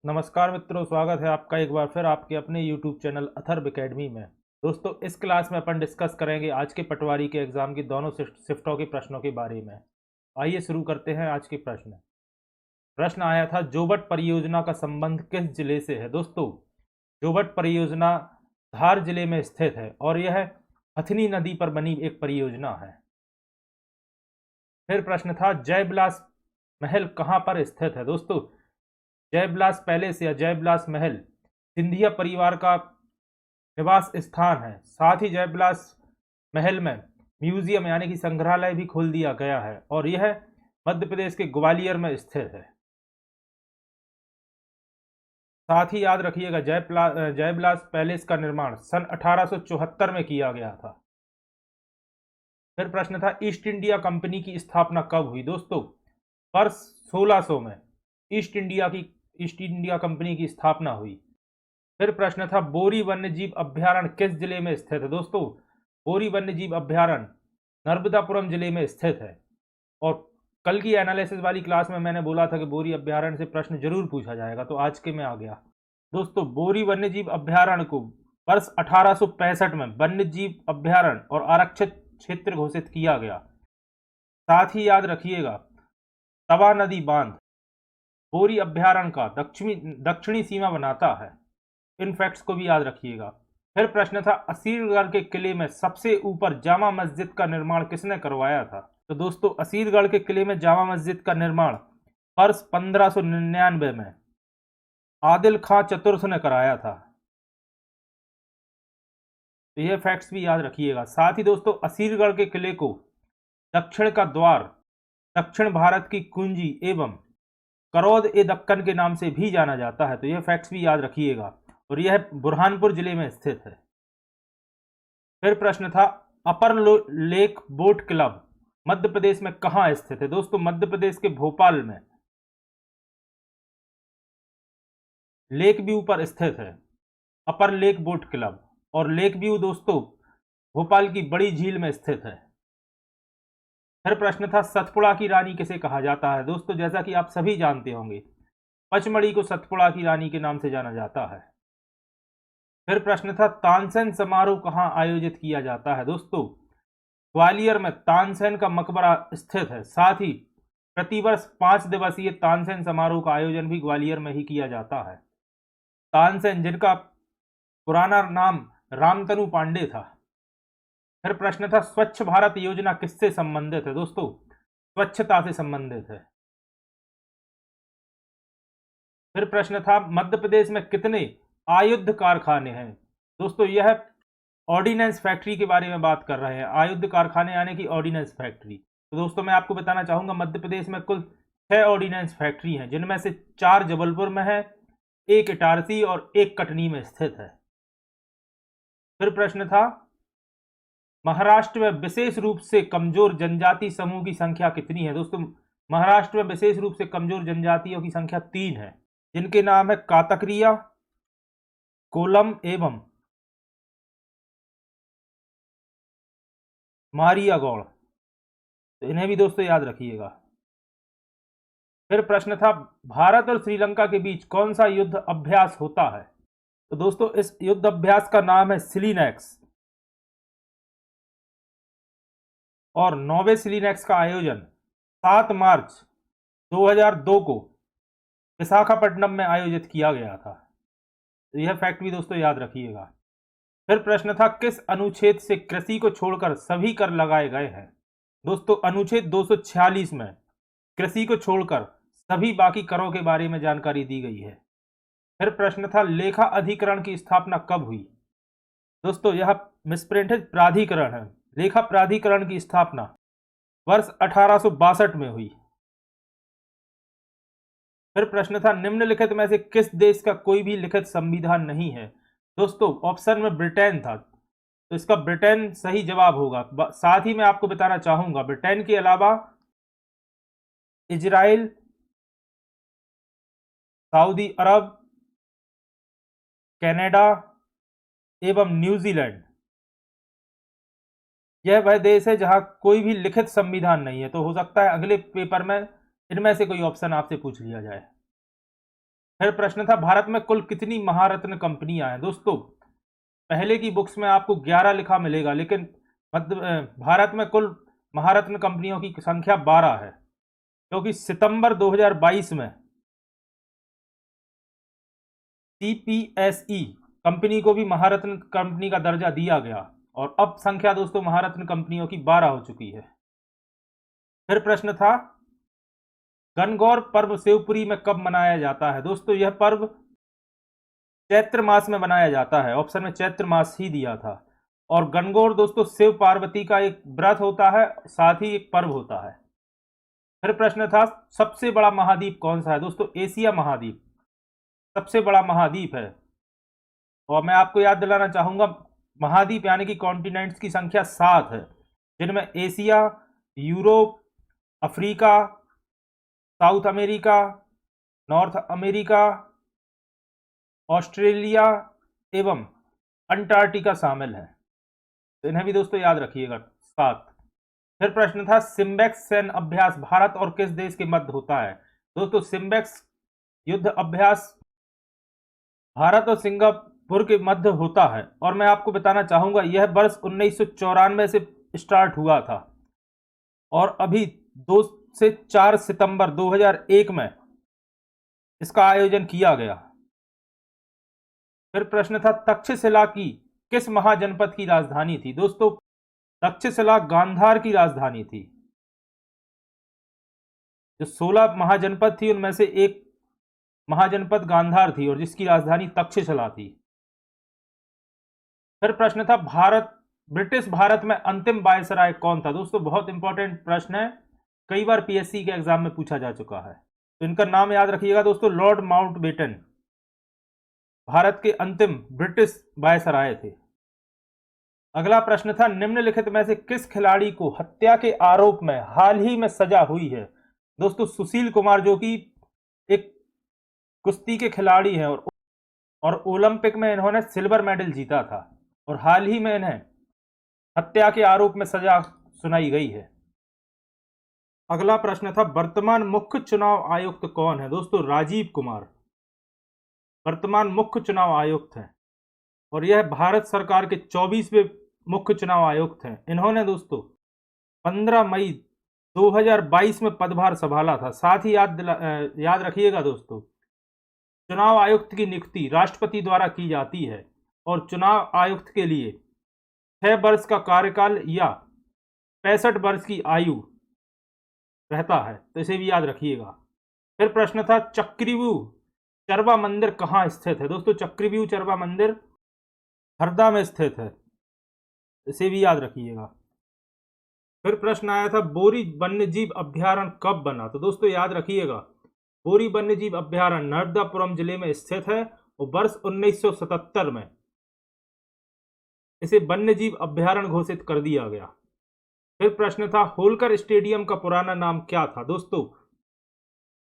नमस्कार मित्रों, स्वागत है आपका एक बार फिर आपके अपने YouTube चैनल अथर्व एकेडमी में। दोस्तों, इस क्लास में अपन डिस्कस करेंगे आज के पटवारी के एग्जाम की दोनों शिफ्टों के प्रश्नों के बारे में। आइए शुरू करते हैं आज के प्रश्न। प्रश्न आया था, जोबट परियोजना का संबंध किस जिले से है। दोस्तों, जोबट परियोजना धार जिले में स्थित है और यह हथनी नदी पर बनी एक परियोजना है। फिर प्रश्न था, जयविलास महल कहाँ पर स्थित है। दोस्तों, जयविलास पैलेस या जयविलास महल सिंधिया परिवार का निवास स्थान है। साथ ही जयविलास महल में म्यूजियम यानी कि संग्रहालय भी खोल दिया गया है और यह मध्य प्रदेश के ग्वालियर में स्थित है। साथ ही याद रखिएगा, जयविलास पैलेस का निर्माण सन 1874 में किया गया था। फिर प्रश्न था, ईस्ट इंडिया कंपनी की स्थापना कब हुई। दोस्तों, वर्ष 1600 में ईस्ट इंडिया कंपनी की स्थापना हुई। फिर प्रश्न था, बोरी वन्यजीव अभ्यारण्य किस जिले में स्थित है। दोस्तों, बोरी वन्यजीव अभ्यारण्य नर्मदापुरम जिले में स्थित है। और कल की एनालिसिस वाली क्लास में मैंने बोला था कि बोरी अभ्यारण्य से प्रश्न जरूर पूछा जाएगा, तो आज के में आ गया। दोस्तों, बोरी वन्यजीव अभ्यारण्य को वर्ष 1865 में वन्यजीव अभ्यारण्य और आरक्षित क्षेत्र घोषित किया गया। साथ ही याद रखिएगा, तवा नदी बांध बोरी अभ्यारण्य का दक्षिणी सीमा बनाता है। इन फैक्ट्स को भी याद रखिएगा। फिर प्रश्न था, असीरगढ़ के किले में सबसे ऊपर जामा मस्जिद का निर्माण किसने करवाया था। तो दोस्तों, असीरगढ़ के किले में जामा मस्जिद का निर्माण वर्ष 1599 में आदिल खां चतुर्थ ने कराया था। तो यह फैक्ट्स भी याद रखिएगा। साथ ही दोस्तों, असीरगढ़ के किले को दक्षिण का द्वार, दक्षिण भारत की कुंजी एवं करौद ए दक्कन के नाम से भी जाना जाता है। तो यह फैक्ट्स भी याद रखिएगा और यह बुरहानपुर जिले में स्थित है। फिर प्रश्न था, अपर lake boat club Madhya Pradesh में कहां स्थित है। दोस्तों, मध्य प्रदेश के भोपाल में लेक व्यू पर स्थित है अपर लेक बोट क्लब। और लेक व्यू दोस्तों भोपाल की बड़ी झील में स्थित है। फिर प्रश्न था, सतपुड़ा की रानी किसे कहा जाता है। दोस्तों, जैसा कि आप सभी जानते होंगे, पचमढ़ी को सतपुड़ा की रानी के नाम से जाना जाता है। फिर प्रश्न था, तानसेन समारोह कहां आयोजित किया जाता है। दोस्तों, ग्वालियर में तानसेन का मकबरा स्थित है। साथ ही प्रतिवर्ष 5 दिवसीय तानसेन समारोह का आयोजन भी ग्वालियर में ही किया जाता है। तानसेन, जिनका पुराना नाम रामतनु पांडे था। फिर प्रश्न था, स्वच्छ भारत योजना किससे संबंधित है। दोस्तों, स्वच्छता से संबंधित है। फिर प्रश्न था, मध्य प्रदेश में कितने आयुध कारखाने हैं। दोस्तों, यह ऑर्डिनेंस फैक्ट्री के बारे में बात कर रहे हैं। आयुध कारखाने यानी कि ऑर्डिनेंस फैक्ट्री। तो दोस्तों, मैं आपको बताना चाहूंगा, मध्य प्रदेश में कुल 6 ऑर्डिनेंस फैक्ट्री हैं, जिनमें से 4 जबलपुर में है, 1 इटारसी और 1 कटनी में स्थित है। फिर प्रश्न था, महाराष्ट्र में विशेष रूप से कमजोर जनजाति समूह की संख्या कितनी है। दोस्तों, महाराष्ट्र में विशेष रूप से कमजोर जनजातियों की संख्या 3 है, जिनके नाम है कातकरिया, कोलम एवं मारिया गौड़। तो इन्हें भी दोस्तों याद रखिएगा। फिर प्रश्न था, भारत और श्रीलंका के बीच कौन सा युद्ध अभ्यास होता है। तो दोस्तों, इस युद्ध अभ्यास का नाम है सिलीनैक्स और 9वें सिलीनैक्स का आयोजन 7 मार्च 2002 को विशाखापट्टनम में आयोजित किया गया था। तो यह फैक्ट भी दोस्तों याद रखिएगा। फिर प्रश्न था, किस अनुच्छेद से कृषि को छोड़कर सभी कर लगाए गए हैं। दोस्तों, अनुच्छेद 246 में कृषि को छोड़कर सभी बाकी करों के बारे में जानकारी दी गई है। फिर प्रश्न था, लेखा अधिकरण की स्थापना कब हुई। दोस्तों, यह मिसप्रिंट है, प्राधिकरण है। लेखा प्राधिकरण की स्थापना वर्ष 1862 में हुई। फिर प्रश्न था, निम्नलिखित में से किस देश का कोई भी लिखित संविधान नहीं है। दोस्तों, ऑप्शन में ब्रिटेन था, तो इसका ब्रिटेन सही जवाब होगा। साथ ही मैं आपको बताना चाहूंगा, ब्रिटेन के अलावा इजराइल, सऊदी अरब, कनाडा एवं न्यूजीलैंड, यह वह देश है जहां कोई भी लिखित संविधान नहीं है। तो हो सकता है अगले पेपर में इनमें से कोई ऑप्शन आपसे पूछ लिया जाए। फिर प्रश्न था भारत में कुल कितनी महारत्न कंपनियां हैं। दोस्तों पहले की बुक्स में आपको 11 लिखा मिलेगा, लेकिन भारत में कुल महारत्न कंपनियों की संख्या 12 है, क्योंकि सितंबर 2022 में सीपीएसई कंपनी को भी महारत्न कंपनी का दर्जा दिया गया और अब संख्या दोस्तों महारत्न कंपनियों की 12 हो चुकी है। फिर प्रश्न था गणगौर पर्व शिवपुरी में कब मनाया जाता है। दोस्तों यह पर्व चैत्र मास में मनाया जाता है, ऑप्शन में चैत्र मास ही दिया था। और गणगौर दोस्तों शिव पार्वती का एक व्रत होता है, साथ ही एक पर्व होता है। फिर प्रश्न था सबसे बड़ा महाद्वीप कौन सा है। दोस्तों एशिया महाद्वीप सबसे बड़ा महाद्वीप है। और मैं आपको याद दिलाना चाहूंगा महाद्वीप यानी कि कॉन्टिनेंट्स की संख्या 7 है, जिनमें Asia, Europe, Africa, south America, north America, Australia एवं अंटार्कटिका शामिल है। तो इन्हें भी दोस्तों याद रखिएगा 7। फिर प्रश्न था सिम्बेक्स सैन्य अभ्यास भारत और किस देश के मध्य होता है। दोस्तों सिम्बेक्स युद्ध अभ्यास भारत और सिंगापुर के मध्य होता है, और मैं आपको बताना चाहूंगा यह वर्ष 1994 से स्टार्ट हुआ था और अभी 2 से 4 सितंबर 2001 में इसका आयोजन किया गया। फिर प्रश्न था तक्षशिला की किस महाजनपद की राजधानी थी। दोस्तों तक्षशिला गांधार की राजधानी थी। जो 16 महाजनपद थी उनमें से एक महाजनपद गांधार थी और जिसकी राजधानी तक्षशिला थी। फिर प्रश्न था ब्रिटिश भारत में अंतिम वायसराय कौन था। दोस्तों बहुत इंपॉर्टेंट प्रश्न है, कई बार पीएससी के एग्जाम में पूछा जा चुका है, तो इनका नाम याद रखिएगा दोस्तों, लॉर्ड माउंटबेटन भारत के अंतिम ब्रिटिश वायसराय थे। अगला प्रश्न था निम्नलिखित में से किस खिलाड़ी को हत्या के आरोप में हाल ही में सजा हुई है। दोस्तों सुशील कुमार, जो कि एक कुश्ती के खिलाड़ी हैं और ओलंपिक में इन्होंने सिल्वर मेडल जीता था और हाल ही में इन्हें हत्या के आरोप में सजा सुनाई गई है। अगला प्रश्न था वर्तमान मुख्य चुनाव आयुक्त कौन है। दोस्तों राजीव कुमार वर्तमान मुख्य चुनाव आयुक्त हैं और यह भारत सरकार के 24वें मुख्य चुनाव आयुक्त हैं। इन्होंने दोस्तों 15 मई 2022 में पदभार संभाला था। साथ ही याद रखिएगा दोस्तों, चुनाव आयुक्त की नियुक्ति राष्ट्रपति द्वारा की जाती है और चुनाव आयुक्त के लिए 6 वर्ष का कार्यकाल या 65 वर्ष की आयु रहता है, तो इसे भी याद रखिएगा। फिर प्रश्न था चक्रव्यूह चरवा मंदिर कहाँ स्थित है। दोस्तों चक्रव्यूह चरवा मंदिर हरदा में स्थित है, इसे भी याद रखिएगा। फिर प्रश्न आया था बोरी वन्यजीव अभ्यारण्य कब बना। तो दोस्तों याद रखिएगा बोरी वन्यजीव अभ्यारण्य नर्मदापुरम जिले में स्थित है और वर्ष 1977 में इसे वन्यजीव अभ्यारण्य घोषित कर दिया गया। फिर प्रश्न था होलकर स्टेडियम का पुराना नाम क्या था। दोस्तों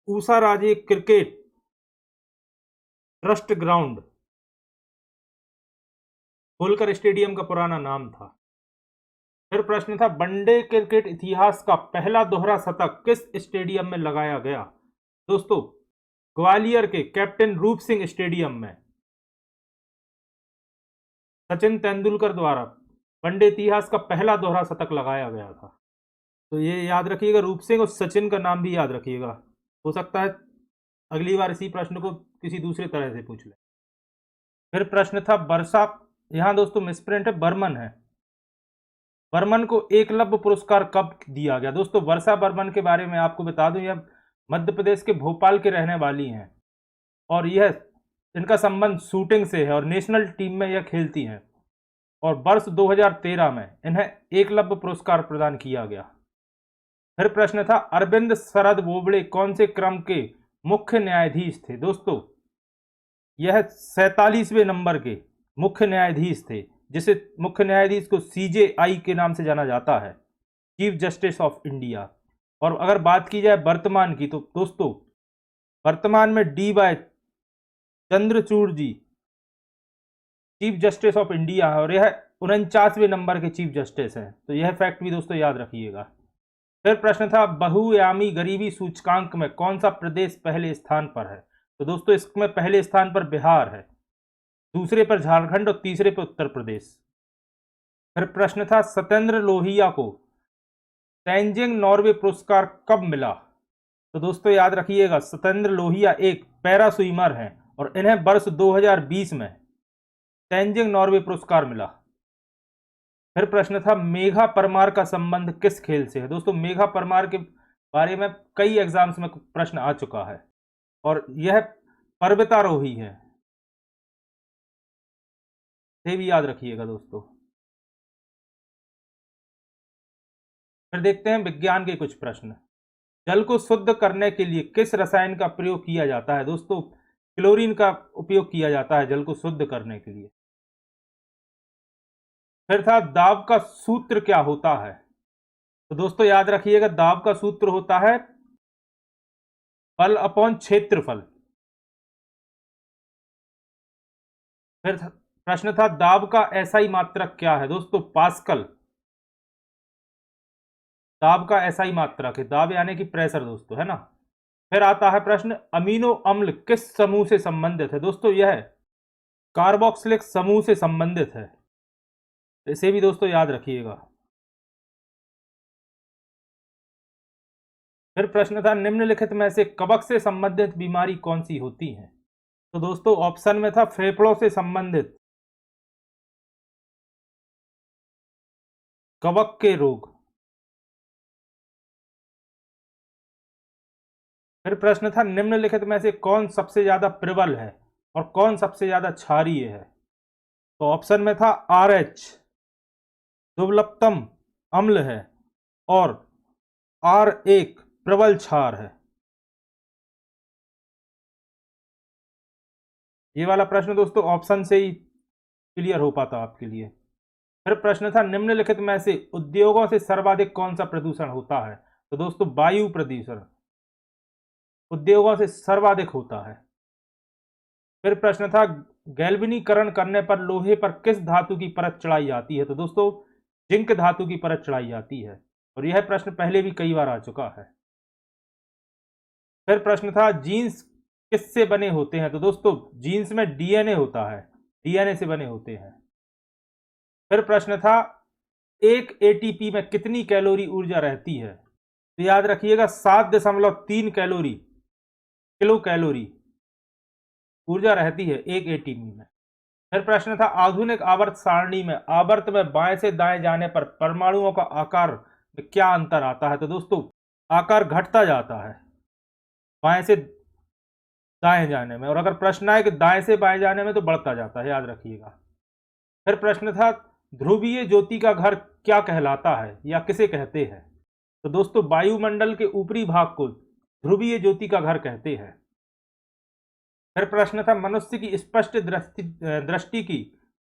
Usha Raje cricket trust ground Holkar stadium का पुराना नाम था। फिर प्रश्न था वनडे क्रिकेट इतिहास का पहला दोहरा शतक किस स्टेडियम में लगाया गया। दोस्तों ग्वालियर के कैप्टन रूप सिंह स्टेडियम में सचिन तेंदुलकर द्वारा वनडे इतिहास का पहला दोहरा शतक लगाया गया था। तो ये याद रखिएगा, रूप सिंह और सचिन का नाम भी याद रखिएगा, हो सकता है अगली बार इसी प्रश्न को किसी दूसरे तरह से पूछ ले। फिर प्रश्न था वर्षा, यहाँ दोस्तों मिसप्रिंट है, बर्मन है। बर्मन को एकलव्य पुरस्कार कब दिया गया। दोस्तों वर्षा बर्मन के बारे में आपको बता दूं, यह मध्य प्रदेश के भोपाल के रहने वाली हैं और यह इनका संबंध शूटिंग से है और नेशनल टीम में यह खेलती हैं और वर्ष 2013 में इन्हें एकलव्य पुरस्कार प्रदान किया गया। फिर प्रश्न था अरविंद शरद बोबड़े कौन से क्रम के मुख्य न्यायाधीश थे। दोस्तों यह 47वें नंबर के मुख्य न्यायाधीश थे, जिसे मुख्य न्यायाधीश को CJI के नाम से जाना जाता है, चीफ जस्टिस ऑफ इंडिया। और अगर बात की जाए वर्तमान की, तो दोस्तों वर्तमान में DY Chandrachud ji chief justice of India है और यह 49वें नंबर के चीफ जस्टिस हैं, तो यह फैक्ट भी दोस्तों याद रखिएगा। फिर प्रश्न था बहुआयामी गरीबी सूचकांक में कौन सा प्रदेश पहले स्थान पर है। तो दोस्तों इसमें पहले स्थान पर बिहार है, दूसरे पर झारखंड और तीसरे पर उत्तर प्रदेश। फिर प्रश्न था सत्येंद्र लोहिया को तेंजिंग नॉर्वे पुरस्कार कब मिला? तो दोस्तों याद रखिएगा, सत्येंद्र लोहिया एक पैरा स्विमर हैं और इन्हें वर्ष 2020 में तेंजिंग नॉर्वे पुरस्कार मिला। फिर प्रश्न था मेघा परमार का संबंध किस खेल से है? दोस्तों मेघा परमार के बारे में कई एग्जाम्स में प्रश्न आ चुका है और यह पर्वतारोही है, ये भी याद रखिएगा दोस्तों। फिर देखते हैं विज्ञान के कुछ प्रश्न। जल को शुद्ध करने के लिए किस रसायन का प्रयोग किया जाता है? दोस्तों क्लोरीन का उपयोग किया जाता है जल को शुद्ध करने के लिए। फिर था दाब का सूत्र क्या होता है? तो दोस्तों याद रखिएगा, दाब का सूत्र होता है बल अपॉन क्षेत्रफल। फिर प्रश्न था दाब का एसआई मात्रक क्या है? दोस्तों पास्कल। दाब का एसआई मात्रक है, दाब यानी कि प्रेशर दोस्तों, है ना। फिर आता है प्रश्न अमीनो अम्ल किस समूह से संबंधित है? दोस्तों यह कार्बोक्सिलिक समूह से संबंधित है, इसे भी दोस्तों याद रखिएगा। फिर प्रश्न था निम्नलिखित में से कवक से संबंधित बीमारी कौन सी होती है? तो दोस्तों ऑप्शन में था फेफड़ों से संबंधित कवक के रोग। फिर प्रश्न था निम्नलिखित में से कौन सबसे ज्यादा प्रबल है और कौन सबसे ज्यादा क्षारीय है? तो ऑप्शन में था RH दुर्लभतम अम्ल है और R एक प्रबल क्षार है। ये वाला प्रश्न दोस्तों ऑप्शन से ही क्लियर हो पाता आपके लिए। फिर प्रश्न था निम्नलिखित में से उद्योगों से सर्वाधिक कौन सा प्रदूषण होता है? तो दोस्तों वायु प्रदूषण उद्योगों से सर्वाधिक होता है। फिर प्रश्न था गैल्वेनीकरण करने पर लोहे पर किस धातु की परत चढ़ाई जाती है? तो दोस्तों जिंक धातु की परत चढ़ाई जाती है और यह प्रश्न पहले भी कई बार आ चुका है। फिर प्रश्न था जीन्स किससे बने होते हैं? तो दोस्तों जीन्स में डीएनए होता है, डीएनए से बने होते हैं। फिर प्रश्न था एक एटीपी में कितनी कैलोरी ऊर्जा रहती है? तो याद रखिएगा 7.3 कैलोरी किलो कैलोरी ऊर्जा रहती है एक एटीपी में। फिर प्रश्न था आधुनिक आवर्त सारणी में आवर्त में बाएं से दाएं जाने पर परमाणुओं का आकार में क्या अंतर आता है? तो दोस्तों आकार घटता जाता है बाएं से दाएं जाने में, और अगर प्रश्न आए कि दाएं से बाएं जाने में तो बढ़ता जाता है, याद रखिएगा। फिर प्रश्न था ध्रुवीय ज्योति का घर क्या कहलाता है या किसे कहते हैं? तो दोस्तों वायुमंडल के ऊपरी भाग को ध्रुवीय ज्योति का घर कहते हैं। फिर प्रश्न था मनुष्य की स्पष्ट दृष्टि की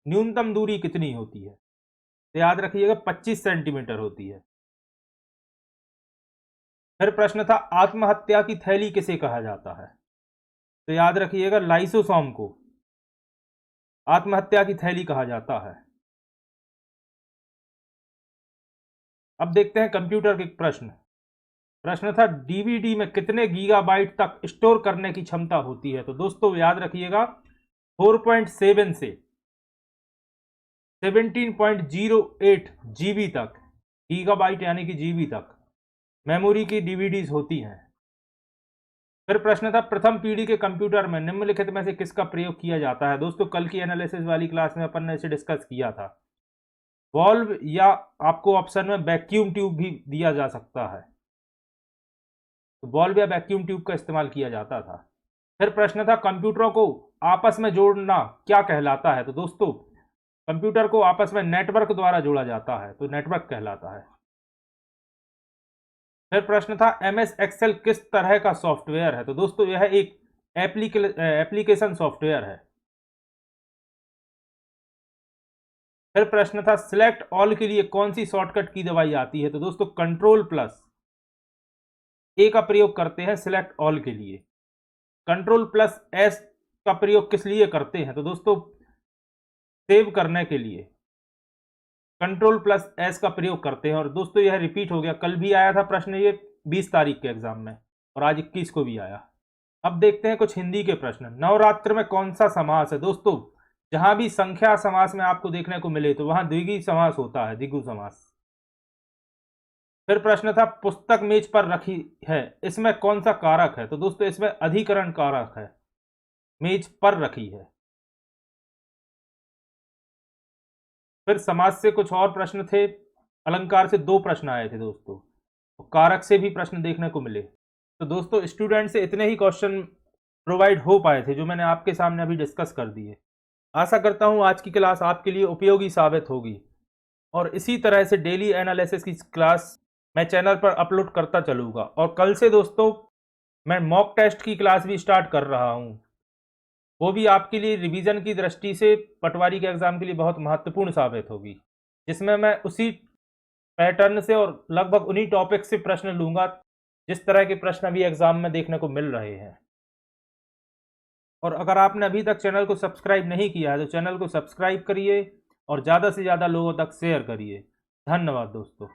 न्यूनतम दूरी कितनी होती है? तो याद रखिएगा 25 सेंटीमीटर होती है। फिर प्रश्न था आत्महत्या की थैली किसे कहा जाता है? तो याद रखिएगा लाइसोसोम को आत्महत्या की थैली कहा जाता है। अब देखते हैं कंप्यूटर के प्रश्न। प्रश्न था डीवीडी में कितने गीगाबाइट तक स्टोर करने की क्षमता होती है? तो दोस्तों याद रखिएगा 4.7 से 17.08 जीबी तक, गीगाबाइट यानी कि जीबी तक मेमोरी की डीवीडीज होती हैं। फिर प्रश्न था प्रथम पीढ़ी के कंप्यूटर में निम्नलिखित में से किसका प्रयोग किया जाता है? दोस्तों कल की एनालिसिस वाली क्लास में अपन ने इसे डिस्कस किया था। वॉल्व या आपको ऑप्शन में वैक्यूम ट्यूब भी दिया जा सकता है, तो वॉल्व या वैक्यूम ट्यूब का इस्तेमाल किया जाता था। फिर प्रश्न था कंप्यूटरों को आपस में जोड़ना क्या कहलाता है? तो दोस्तों कंप्यूटर को आपस में नेटवर्क द्वारा जोड़ा जाता है, तो नेटवर्क कहलाता है। फिर प्रश्न था एमएस एक्सेल किस तरह का सॉफ्टवेयर है? तो दोस्तों यह एक एप्लीकेशन सॉफ्टवेयर है। फिर प्रश्न था सिलेक्ट ऑल के लिए कौन सी शॉर्टकट की दबाई आती है? तो दोस्तों कंट्रोल प्लस ए का प्रयोग करते हैं सिलेक्ट ऑल के लिए। कंट्रोल प्लस एस का प्रयोग किस लिए करते हैं? तो दोस्तों सेव करने के लिए कंट्रोल प्लस एस का प्रयोग करते हैं। और दोस्तों यह रिपीट हो गया, कल भी आया था प्रश्न ये 20 तारीख के एग्जाम में और आज 21 को भी आया। अब देखते हैं कुछ हिंदी के प्रश्न। नवरात्र में कौन सा समास है? दोस्तों जहां भी संख्या समास में आपको देखने को मिले तो वहां द्विगु समास होता है, द्विगु समास। फिर प्रश्न था पुस्तक मेज पर रखी है, इसमें कौन सा कारक है? तो दोस्तों इसमें अधिकरण कारक है, मेज पर रखी है। फिर समास से कुछ और प्रश्न थे, अलंकार से 2 प्रश्न आए थे दोस्तों, तो कारक से भी प्रश्न देखने को मिले। तो दोस्तों स्टूडेंट से इतने ही क्वेश्चन प्रोवाइड हो पाए थे जो मैंने आपके सामने अभी डिस्कस कर दिए। आशा करता हूं आज की क्लास आपके लिए उपयोगी साबित होगी और इसी तरह से डेली एनालिसिस की क्लास मैं चैनल पर अपलोड करता चलूँगा। और कल से दोस्तों मैं मॉक टेस्ट की क्लास भी स्टार्ट कर रहा हूँ, वो भी आपके लिए रिवीजन की दृष्टि से पटवारी के एग्ज़ाम के लिए बहुत महत्वपूर्ण साबित होगी, जिसमें मैं उसी पैटर्न से और लगभग उन्हीं टॉपिक से प्रश्न लूँगा जिस तरह के प्रश्न अभी एग्ज़ाम में देखने को मिल रहे हैं। और अगर आपने अभी तक चैनल को सब्सक्राइब नहीं किया है तो चैनल को सब्सक्राइब करिए और ज़्यादा से ज़्यादा लोगों तक शेयर करिए। धन्यवाद दोस्तों।